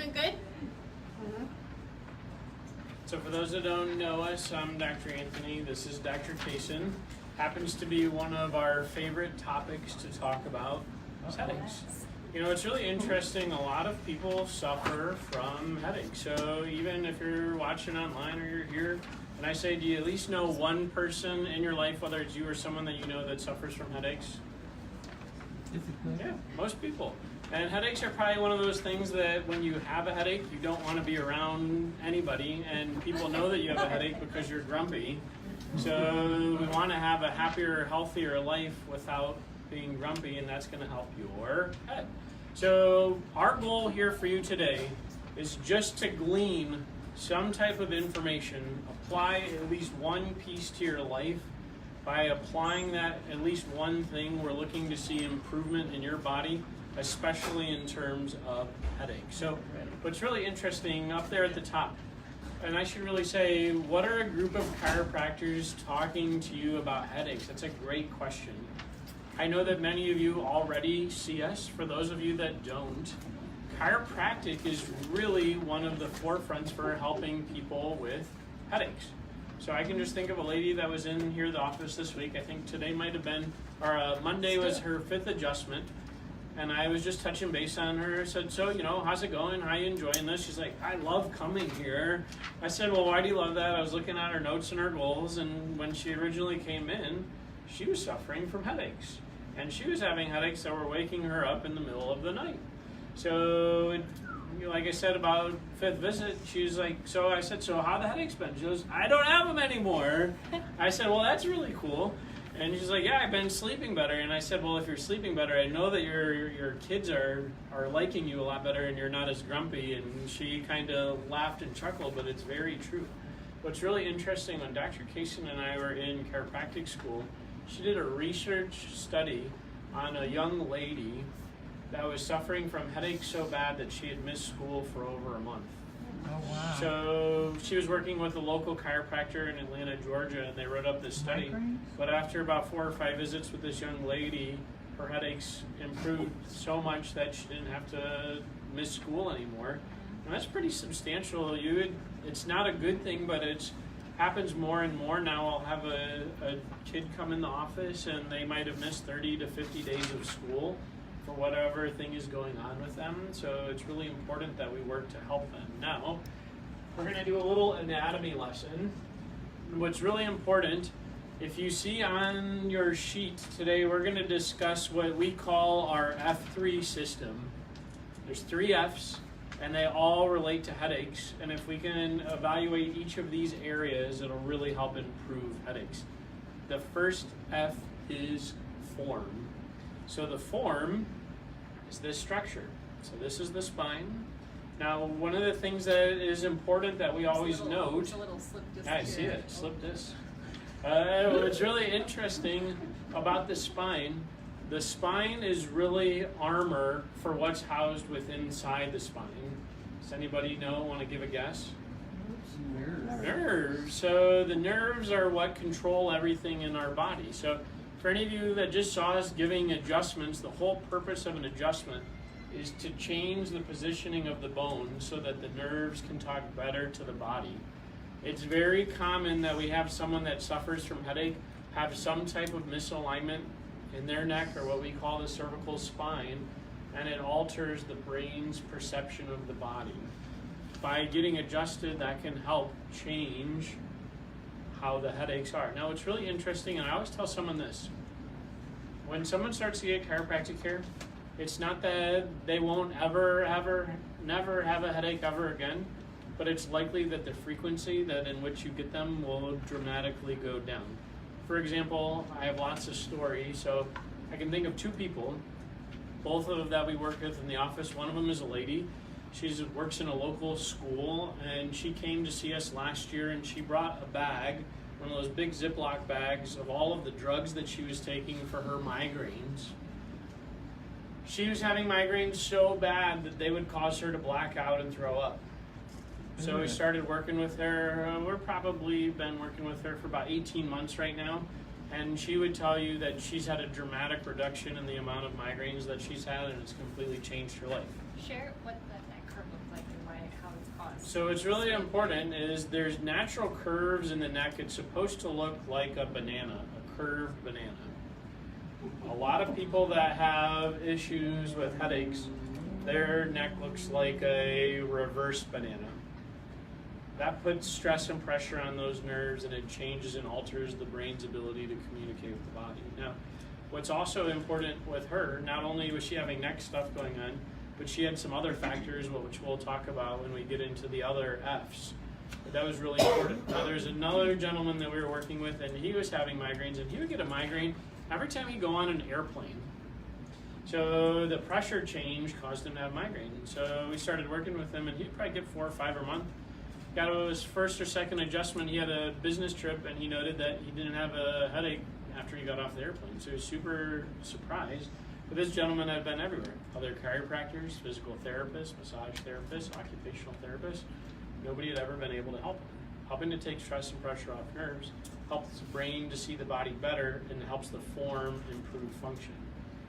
Doing good? So for those that don't know us, I'm Dr. Anthony. This is Dr. Casen. Happens to be one of our favorite topics to talk about is headaches. You know, it's really interesting. A lot of people suffer from headaches. So even if you're watching online or you're here, and I say, do you at least know one person in your life, whether it's you or someone that you know that suffers from headaches? Yeah, most people. And headaches are probably one of those things that when you have a headache, you don't want to be around anybody, and people know that you have a headache because you're grumpy. So we want to have a happier, healthier life without being grumpy, and that's going to help your head. So our goal here for you today is just to glean some type of information, apply at least one piece to your life. By applying that, at least one thing, we're looking to see improvement in your body, especially in terms of headaches. So what's really interesting up there at the top, and I should really say, what are a group of chiropractors talking to you about headaches? That's a great question. I know that many of you already see us. For those of you that don't, chiropractic is really one of the forefronts for helping people with headaches. So I can just think of a lady that was in here, the office this week. I think today might have been, or Monday was her 5th adjustment. And I was just touching base on her. I said, so, you know, how's it going? How are you enjoying this? She's like, I love coming here. I said, well, why do you love that? I was looking at her notes and her goals. And when she originally came in, she was suffering from headaches. And she was having headaches that were waking her up in the middle of the night. So, like I said, about 5th visit, she was like, so I said, so how the headaches been? She goes, I don't have them anymore. I said, well, that's really cool. And she's like, yeah, I've been sleeping better. And I said, well, if you're sleeping better, I know that your kids are liking you a lot better and you're not as grumpy. And she kind of laughed and chuckled, but it's very true. What's really interesting, when Dr. Casen and I were in chiropractic school, she did a research study on a young lady that was suffering from headaches so bad that she had missed school for over a month. Oh, wow. So she was working with a local chiropractor in Atlanta, Georgia, and they wrote up this study. Migraines? But after about 4 or 5 visits with this young lady, her headaches improved so much that she didn't have to miss school anymore. And that's pretty substantial. It's not a good thing, but it happens more and more now. I'll have a kid come in the office and they might have missed 30 to 50 days of school for whatever thing is going on with them. So it's really important that we work to help them. Now, we're going to do a little anatomy lesson. What's really important, if you see on your sheet today, we're going to discuss what we call our F3 system. There's 3 Fs, and they all relate to headaches. And if we can evaluate each of these areas, it'll really help improve headaches. The first F is form. So the form is this structure. So this is the spine. Now, one of the things that is important that we always note. It's a little slip disc. I see it. Slip disc. What's really interesting about the spine is really armor for what's housed within inside the spine. Does anybody know? Want to give a guess? Nerves. So the nerves are what control everything in our body. So for any of you that just saw us giving adjustments, the whole purpose of an adjustment is to change the positioning of the bone so that the nerves can talk better to the body. It's very common that we have someone that suffers from headache have some type of misalignment in their neck, or what we call the cervical spine, and it alters the brain's perception of the body. By getting adjusted, that can help change how the headaches are. Now, it's really interesting, and I always tell someone this. When someone starts to get chiropractic care, it's not that they won't never have a headache ever again, but it's likely that the frequency that in which you get them will dramatically go down. For example, I have lots of stories, so I can think of 2 people, both of them that we work with in the office. One of them is a lady. She works in a local school, and she came to see us last year, and she brought a bag, one of those big Ziploc bags of all of the drugs that she was taking for her migraines. She was having migraines so bad that they would cause her to black out and throw up. So we started working with her. We've probably been working with her for about 18 months right now. And she would tell you that she's had a dramatic reduction in the amount of migraines that she's had, and it's completely changed her life. Share what that curve looks like. So what's really important is there's natural curves in the neck. It's supposed to look like a banana, a curved banana. A lot of people that have issues with headaches, their neck looks like a reversed banana. That puts stress and pressure on those nerves, and it changes and alters the brain's ability to communicate with the body. Now, what's also important with her, not only was she having neck stuff going on, but she had some other factors, which we'll talk about when we get into the other F's. But that was really important. Now, there's another gentleman that we were working with, and he was having migraines, and he would get a migraine every time he'd go on an airplane. So the pressure change caused him to have migraine. So we started working with him, and he'd probably get 4 or 5 a month. Got his first or second adjustment. He had a business trip, and he noted that he didn't have a headache after he got off the airplane. So he was super surprised. But this gentleman had been everywhere. Other chiropractors, physical therapists, massage therapists, occupational therapists. Nobody had ever been able to help him. Helping to take stress and pressure off nerves helps the brain to see the body better and helps the form improve function.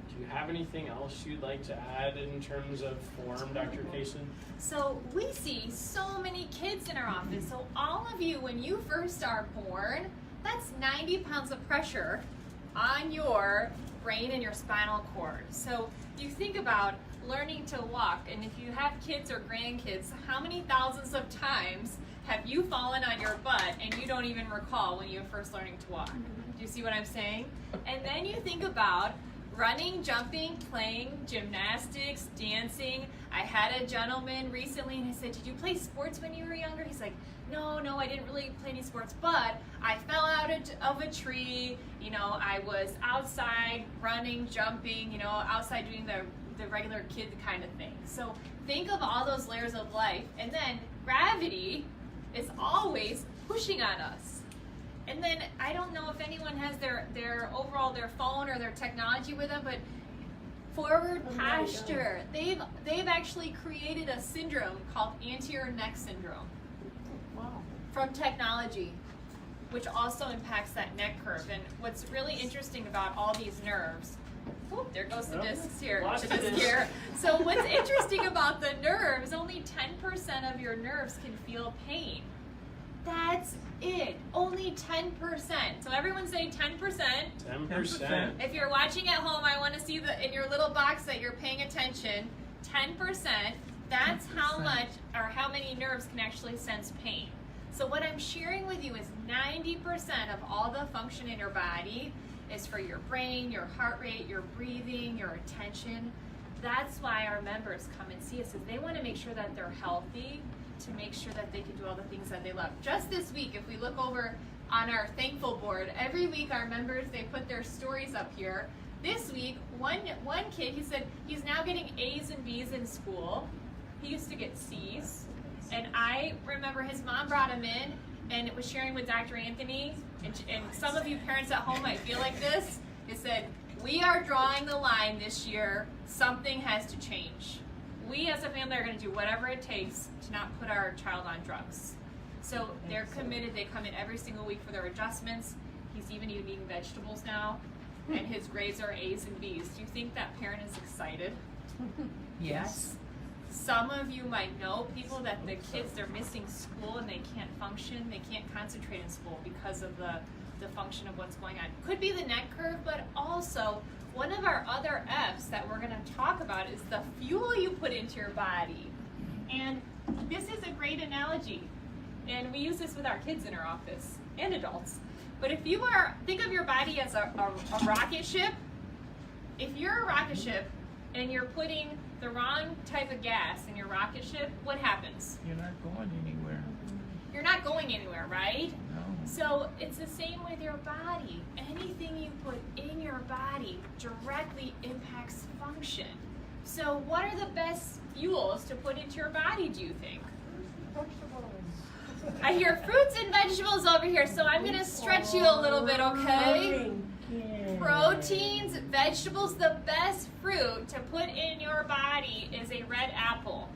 Do you have anything else you'd like to add in terms of form, Dr. Casen? So we see so many kids in our office. So all of you, when you first are born, that's 90 pounds of pressure on your brain and your spinal cord. So you think about learning to walk, and if you have kids or grandkids, how many thousands of times have you fallen on your butt and you don't even recall when you were first learning to walk? Do you see what I'm saying? And then you think about running, jumping, playing gymnastics, dancing. I had a gentleman recently and I said, did you play sports when you were younger? He's like, no, I didn't really play any sports, but I fell out of a tree. You know, I was outside running, jumping, you know, outside doing the regular kid kind of thing. So think of all those layers of life. And then gravity is always pushing on us. And then I don't know if anyone has their phone or their technology with them, but forward posture. They've actually created a syndrome called anterior neck syndrome. Wow. From technology, which also impacts that neck curve. And what's really interesting about all these nerves, whoop, there goes the discs here. So what's interesting about the nerves, only 10% of your nerves can feel pain. That's it. Only 10%. So everyone say 10%. 10%. If you're watching at home, I want to see in your little box that you're paying attention. 10%. That's 10%. How much or how many nerves can actually sense pain. So what I'm sharing with you is 90% of all the function in your body is for your brain, your heart rate, your breathing, your attention. That's why our members come and see us, is they want to make sure that they're healthy, to make sure that they can do all the things that they love. Just this week, if we look over on our thankful board, every week our members, they put their stories up here. This week, one kid, he said he's now getting A's and B's in school. He used to get C's. And I remember his mom brought him in and it was sharing with Dr. Anthony, and some of you parents at home might feel like this. It said, we are drawing the line this year. Something has to change. We as a family are going to do whatever it takes to not put our child on drugs. So they're committed. They come in every single week for their adjustments. He's even eating vegetables now, and his grades are A's and B's. Do you think that parent is excited? Yes. Some of you might know people that the kids, they're missing school and they can't function. They can't concentrate in school because of the function of what's going on. Could be the neck curve, but also one of our other F's that we're going to talk about is the fuel you put into your body. And this is a great analogy. And we use this with our kids in our office and adults. But if you think of your body as a rocket ship. If you're a rocket ship and you're putting the wrong type of gas in your rocket ship, what happens? You're not going anywhere. You're not going anywhere, right? No. So it's the same with your body. Anything you put in your body directly impacts function. So what are the best fuels to put into your body, do you think? I hear fruits and vegetables over here, so I'm going to stretch you a little bit, okay? Proteins, vegetables, the best fruit to put in your body is a red apple.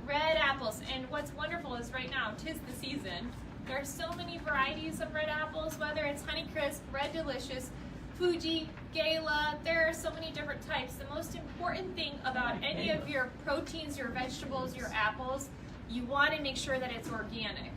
Red apples. And what's wonderful is right now, 'tis the season. There are so many varieties of red apples, whether it's Honeycrisp, Red Delicious, Fuji, Gala. There are so many different types. The most important thing about any of your proteins, your vegetables, your apples, you want to make sure that it's organic.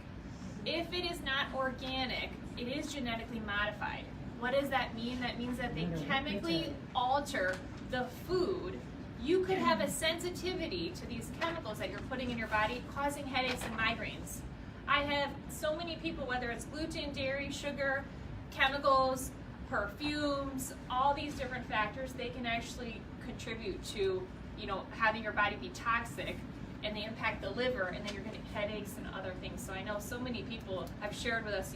If it is not organic, it is genetically modified. What does that mean? That means that they chemically alter the food. You could have a sensitivity to these chemicals that you're putting in your body, causing headaches and migraines. I have so many people, whether it's gluten, dairy, sugar, chemicals, perfumes, all these different factors, they can actually contribute to, having your body be toxic, and they impact the liver, and then you're getting headaches and other things. So I know so many people have shared with us,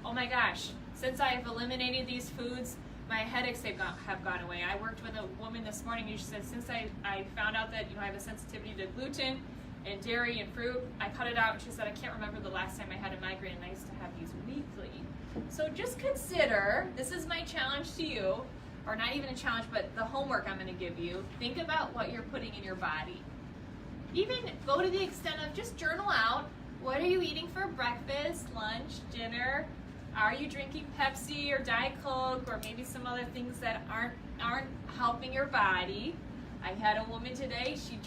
oh my gosh, since I have eliminated these foods, my headaches have gone away. I worked with a woman this morning, and she said, since I found out that I have a sensitivity to gluten and dairy and fruit, I cut it out. And she said, I can't remember the last time I had a migraine, and I used to have these weekly. So just consider, this is my challenge to you, or not even a challenge, but the homework I'm going to give you. Think about what you're putting in your body. Even go to the extent of just journal out, what are you eating for breakfast, lunch, dinner? Are you drinking Pepsi or Diet Coke or maybe some other things that aren't helping your body? I had a woman today, she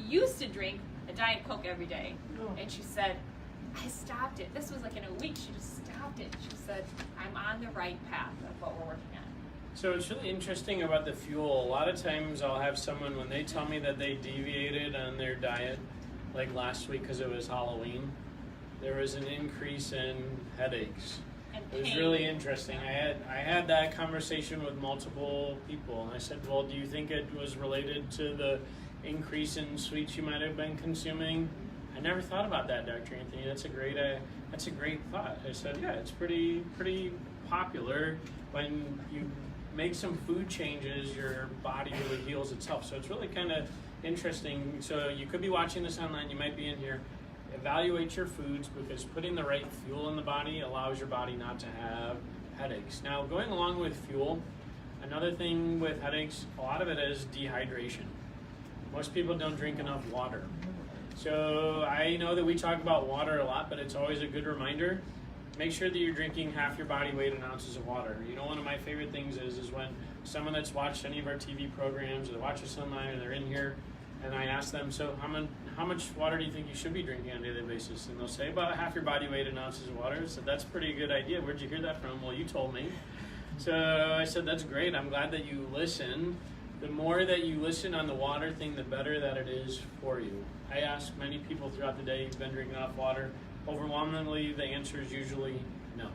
used to drink a Diet Coke every day. And she said, I stopped it. This was like in a week, she just stopped it. She said, I'm on the right path of what we're working on. So it's really interesting about the fuel. A lot of times I'll have someone, when they tell me that they deviated on their diet, like last week because it was Halloween, there was an increase in headaches. It was really interesting. I had that conversation with multiple people, and I said, well, do you think it was related to the increase in sweets you might have been consuming? I never thought about that, Dr. Anthony. That's a great thought. I said, yeah, it's pretty popular. When you make some food changes, your body really heals itself. So it's really kind of interesting. So you could be watching this online, you might be in here. Evaluate your foods, because putting the right fuel in the body allows your body not to have headaches. Now, going along with fuel, another thing with headaches, a lot of it is dehydration. Most people don't drink enough water. So I know that we talk about water a lot, but it's always a good reminder. Make sure that you're drinking half your body weight in ounces of water. One of my favorite things is when someone that's watched any of our TV programs, or they watch us online, or they're in here, and I ask them, so how much water do you think you should be drinking on a daily basis? And they'll say, about half your body weight in ounces of water. So that's a pretty good idea. Where'd you hear that from? Well, you told me. So I said, that's great. I'm glad that you listen. The more that you listen on the water thing, the better that it is for you. I ask many people throughout the day, you've been drinking enough water? Overwhelmingly, the answer is usually no.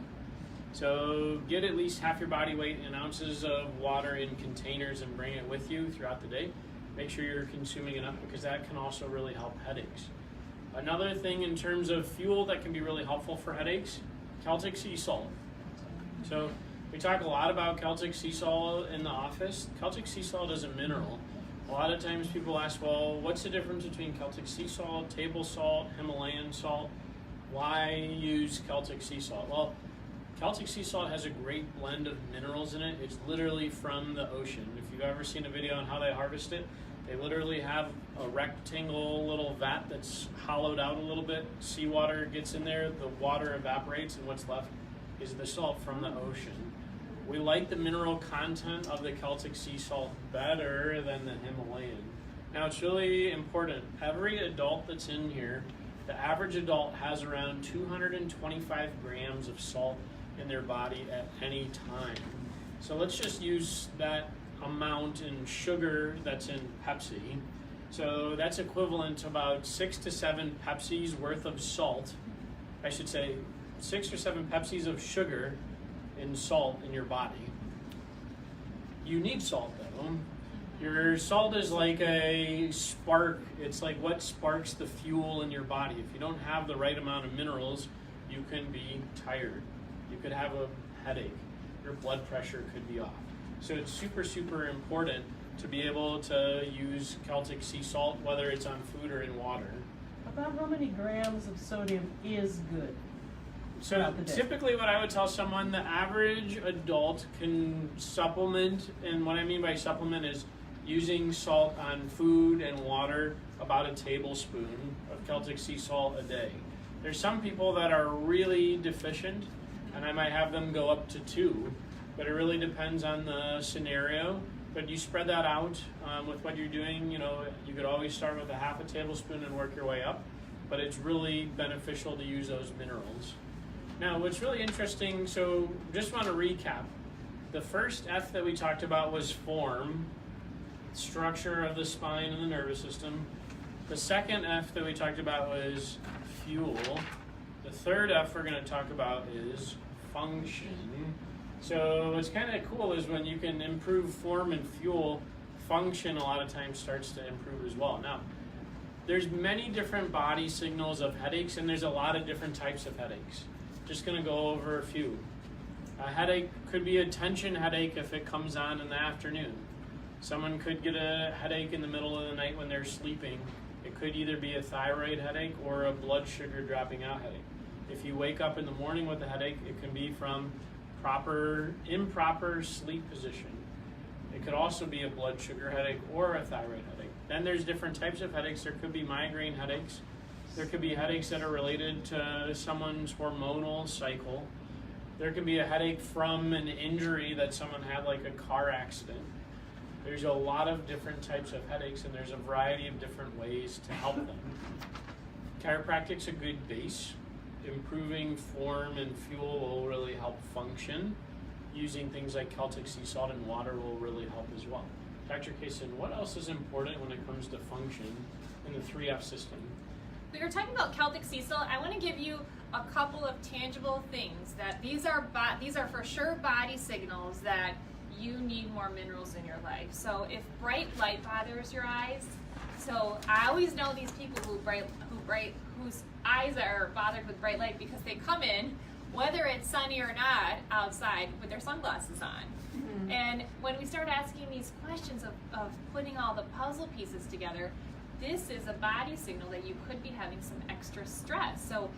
So get at least half your body weight in ounces of water in containers and bring it with you throughout the day. Make sure you're consuming enough, because that can also really help headaches. Another thing in terms of fuel that can be really helpful for headaches, Celtic sea salt. So we talk a lot about Celtic sea salt in the office. Celtic sea salt is a mineral. A lot of times people ask, well, what's the difference between Celtic sea salt, table salt, Himalayan salt? Why use Celtic sea salt? Well, Celtic sea salt has a great blend of minerals in it. It's literally from the ocean. If you've ever seen a video on how they harvest it, they literally have a rectangle little vat that's hollowed out a little bit. Seawater gets in there, the water evaporates, and what's left is the salt from the ocean. We like the mineral content of the Celtic sea salt better than the Himalayan. Now, it's really important. Every adult that's in here, the average adult has around 225 grams of salt in their body at any time. So let's just use that amount in sugar that's in Pepsi. So that's equivalent to about 6 to 7 Pepsi's worth of salt. I should say 6 or 7 Pepsi's of sugar in salt in your body. You need salt though. Your salt is like a spark. It's like what sparks the fuel in your body. If you don't have the right amount of minerals, you can be tired. You could have a headache. Your blood pressure could be off. So it's super, super important to be able to use Celtic sea salt, whether it's on food or in water. About how many grams of sodium is good? So typically what I would tell someone, the average adult can supplement, and what I mean by supplement is using salt on food and water, about a tablespoon of Celtic sea salt a day. There's some people that are really deficient, and I might have them go up to 2, but it really depends on the scenario. But you spread that out with what you're doing. You could always start with a half a tablespoon and work your way up. but it's really beneficial to use those minerals. Now, what's really interesting, so just want to recap. The first F that we talked about was form, structure of the spine and the nervous system. The second F that we talked about was fuel. The third F we're going to talk about is function. So what's kind of cool is when you can improve form and fuel, function a lot of times starts to improve as well. Now, there's many different body signals of headaches, and there's a lot of different types of headaches. Just going to go over a few. A headache could be a tension headache if it comes on in the afternoon. Someone could get a headache in the middle of the night when they're sleeping. It could either be a thyroid headache or a blood sugar dropping out headache. If you wake up in the morning with a headache, it can be from improper sleep position. It could also be a blood sugar headache or a thyroid headache. Then there's different types of headaches. There could be migraine headaches. There could be headaches that are related to someone's hormonal cycle. There could be a headache from an injury that someone had, like a car accident. There's a lot of different types of headaches, and there's a variety of different ways to help them. Chiropractic's a good base. Improving form and fuel will really help function. Using things like Celtic sea salt and water will really help as well. Dr. Casen, what else is important when it comes to function in the 3F system? We were talking about Celtic sea salt. I want to give you a couple of tangible things that these are for sure body signals that you need more minerals in your life. So if bright light bothers your eyes, so I always know these people whose eyes are bothered with bright light because they come in, whether it's sunny or not, outside with their sunglasses on. Mm-hmm. And when we start asking these questions of putting all the puzzle pieces together, this is a body signal that you could be having some extra stress. So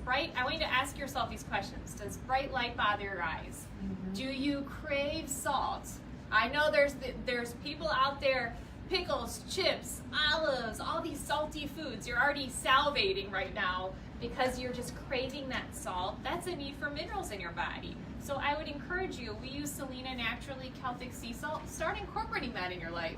I want you to ask yourself these questions. Does bright light bother your eyes? Mm-hmm. Do you crave salt? I know there's people out there, pickles, chips, olives, all these salty foods. You're already salivating right now because you're just craving that salt. That's a need for minerals in your body. So I would encourage you, we use Selena Naturally Celtic Sea Salt. Start incorporating that in your life.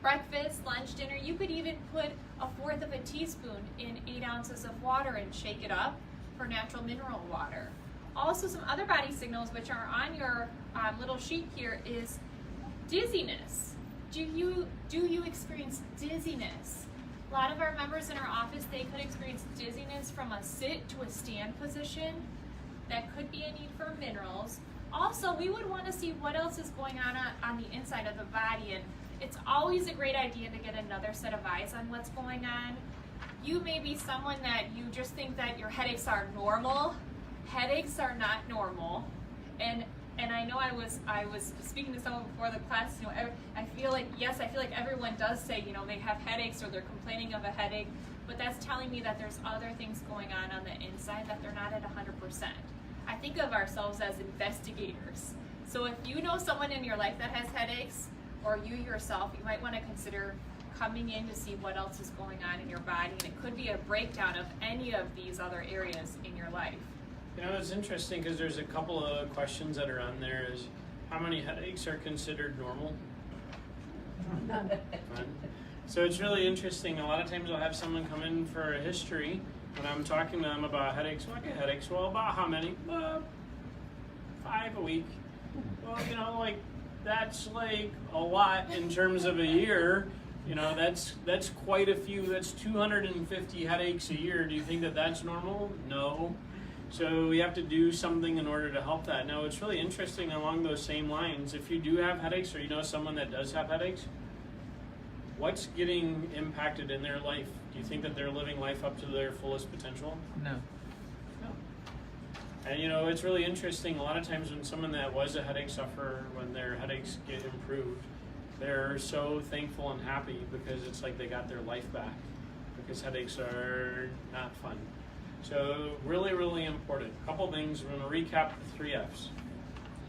Breakfast, lunch, dinner, you could even put 1/4 of a teaspoon in 8 ounces of water and shake it up for natural mineral water. Also, some other body signals which are on your little sheet here is dizziness. Do you experience dizziness? A lot of our members in our office, they could experience dizziness from a sit to a stand position. That could be a need for minerals. Also, we would want to see what else is going on the inside of the body, and it's always a great idea to get another set of eyes on what's going on. You may be someone that you just think that your headaches are normal. Headaches are not normal. And I know I was speaking to someone before the class, I feel like everyone does say, they have headaches or they're complaining of a headache, but that's telling me that there's other things going on the inside that they're not at 100%. I think of ourselves as investigators. So if you know someone in your life that has headaches, or you yourself, you might want to consider coming in to see what else is going on in your body, and it could be a breakdown of any of these other areas in your life. It's interesting because there's a couple of questions that are on there is how many headaches are considered normal? None. So it's really interesting. A lot of times I'll have someone come in for a history when I'm talking to them about headaches. Well, I get headaches. Well, about how many? 5 a week. Well, that's like a lot in terms of a year. That's quite a few. That's 250 headaches a year. Do you think that that's normal? No. So we have to do something in order to help that. Now, it's really interesting along those same lines. If you do have headaches or you know someone that does have headaches, what's getting impacted in their life? Do you think that they're living life up to their fullest potential? No. And it's really interesting. A lot of times when someone that was a headache sufferer, when their headaches get improved, they're so thankful and happy because it's like they got their life back, because headaches are not fun. So really, really important. A couple things. We're going to recap the 3 Fs.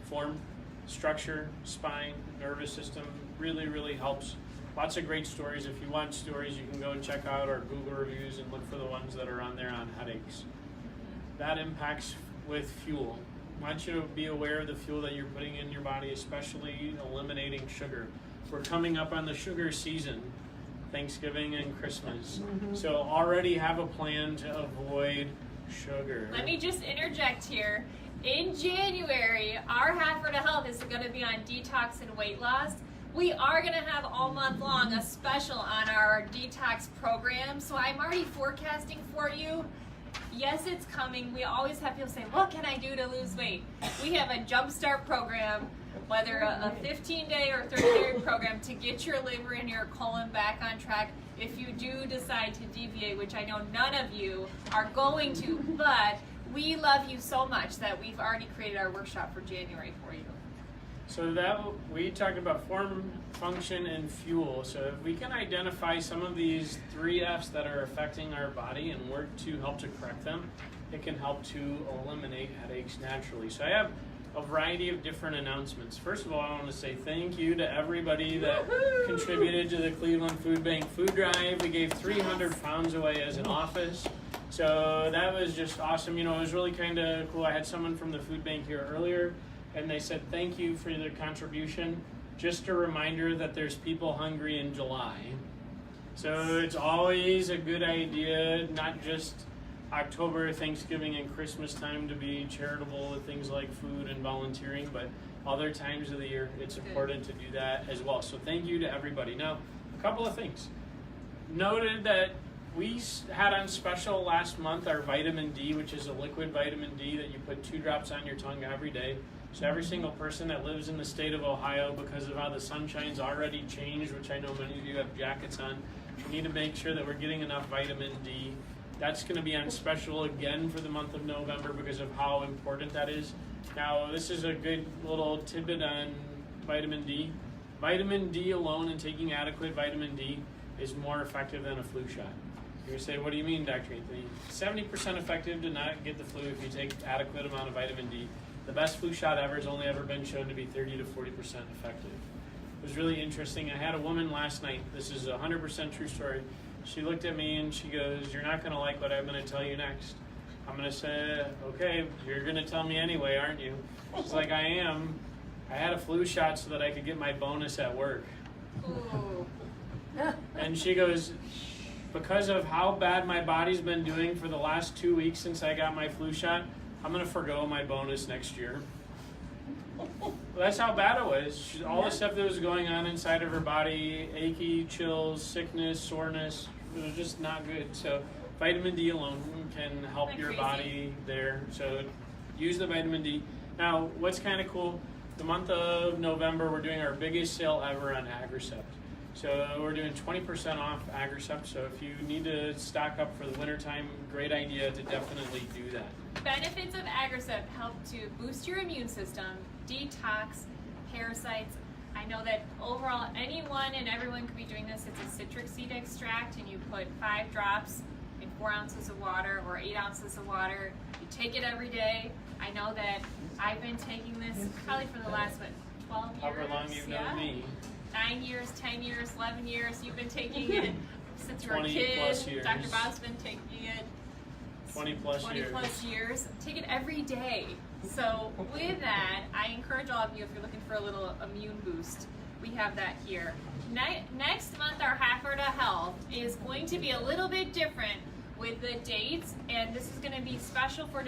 Form, structure, spine, nervous system. Really, really helps. Lots of great stories. If you want stories, you can go and check out our Google reviews and look for the ones that are on there on headaches. That impacts with fuel. I want you to be aware of the fuel that you're putting in your body, especially eliminating sugar. We're coming up on the sugar season. Thanksgiving and Christmas. So already have a plan to avoid sugar. Let me just interject here. In January, our Half to Health is going to be on detox and weight loss. We are going to have all month long a special on our detox program. So I'm already forecasting for you. Yes, it's coming. We always have people say, what can I do to lose weight? We have a jumpstart program, whether a 15-day or 30-day program to get your liver and your colon back on track if you do decide to deviate, which I know none of you are going to, but we love you so much that we've already created our workshop for January for you. So that we talked about form, function, and fuel. So if we can identify some of these 3 F's that are affecting our body and work to help to correct them, it can help to eliminate headaches naturally. So I have a variety of different announcements. First of all, I want to say thank you to everybody that contributed to the Cleveland Food Bank food drive. We gave 300 pounds away as an office. So that was just awesome. You know, it was really kind of cool. I had someone from the food bank here earlier, and they said thank you for their contribution. Just a reminder that there's people hungry in July. So it's always a good idea, not just October, Thanksgiving, and Christmas time to be charitable with things like food and volunteering, but other times of the year, it's important to do that as well. So thank you to everybody. Now, a couple of things. Noted that we had on special last month our vitamin D, which is a liquid vitamin D that you put 2 drops on your tongue every day. So every single person that lives in the state of Ohio, because of how the sunshine's already changed, which I know many of you have jackets on, we need to make sure that we're getting enough vitamin D. That's going to be on special again for the month of November because of how important that is. Now, this is a good little tidbit on vitamin D. Vitamin D alone and taking adequate vitamin D is more effective than a flu shot. You're going to say, what do you mean, Dr. Anthony? 70% effective to not get the flu if you take adequate amount of vitamin D. The best flu shot ever has only ever been shown to be 30 to 40% effective. It was really interesting. I had a woman last night. This is a 100% true story. She looked at me and she goes, you're not going to like what I'm going to tell you next. I'm going to say, okay, you're going to tell me anyway, aren't you? She's like, I am. I had a flu shot so that I could get my bonus at work. Ooh. And she goes, because of how bad my body's been doing for the last 2 weeks since I got my flu shot, I'm going to forgo my bonus next year. Well, that's how bad it was. All the stuff that was going on inside of her body, achy, chills, sickness, soreness, it was just not good. So vitamin D alone can help your body there. So use the vitamin D. Now, what's kind of cool, the month of November, we're doing our biggest sale ever on Agricept. So we're doing 20% off Agricept. So if you need to stock up for the wintertime, great idea to definitely do that. Benefits of Agricept help to boost your immune system, detox, parasites. I know that overall anyone and everyone could be doing this. It's a citric seed extract and you put 5 drops in 4 ounces of water or 8 ounces of water. You take it every day. I know that I've been taking this probably for the last, 12 years? However long you've known me. 9 years, 10 years, 11 years. You've been taking it since you were a 20 kid. plus years. Dr. Bob's been taking it 20 plus years. Take it every day. So with that, I encourage all of you, if you're looking for a little immune boost, we have that here. Next month, our Half to Health is going to be a little bit different with the dates, and this is going to be special for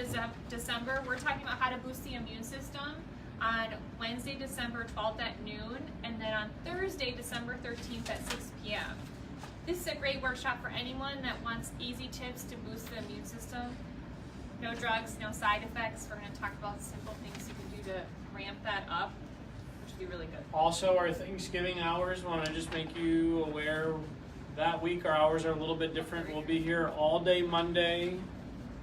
December. We're talking about how to boost the immune system on Wednesday, December 12th at noon, and then on Thursday, December 13th at 6 p.m. This is a great workshop for anyone that wants easy tips to boost the immune system. No drugs, no side effects. We're going to talk about simple things you can do to ramp that up, which would be really good. Also, our Thanksgiving hours, want to just make you aware that week our hours are a little bit different. We'll be here all day Monday,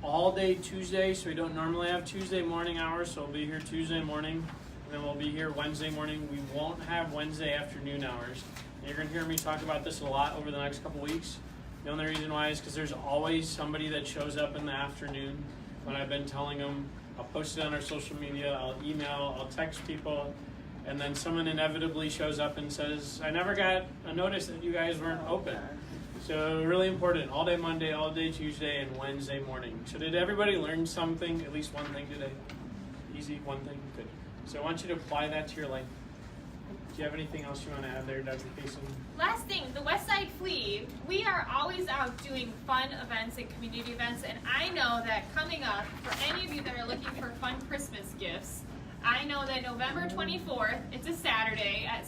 all day Tuesday, so we don't normally have Tuesday morning hours, so we'll be here Tuesday morning, and then we'll be here Wednesday morning. We won't have Wednesday afternoon hours. And you're going to hear me talk about this a lot over the next couple weeks. The only reason why is because there's always somebody that shows up in the afternoon when I've been telling them. I'll post it on our social media, I'll email, I'll text people, and then someone inevitably shows up and says, I never got a notice that you guys weren't open. So really important, all day Monday, all day Tuesday, and Wednesday morning. So did everybody learn something, at least one thing today? Easy, one thing? Good. So I want you to apply that to your life. you have anything else you want to add there, Dr. Casen? Last thing, the West Side Flea, we are always out doing fun events and community events, and I know that coming up, for any of you that are looking for fun Christmas gifts, I know that November 24th, it's a Saturday at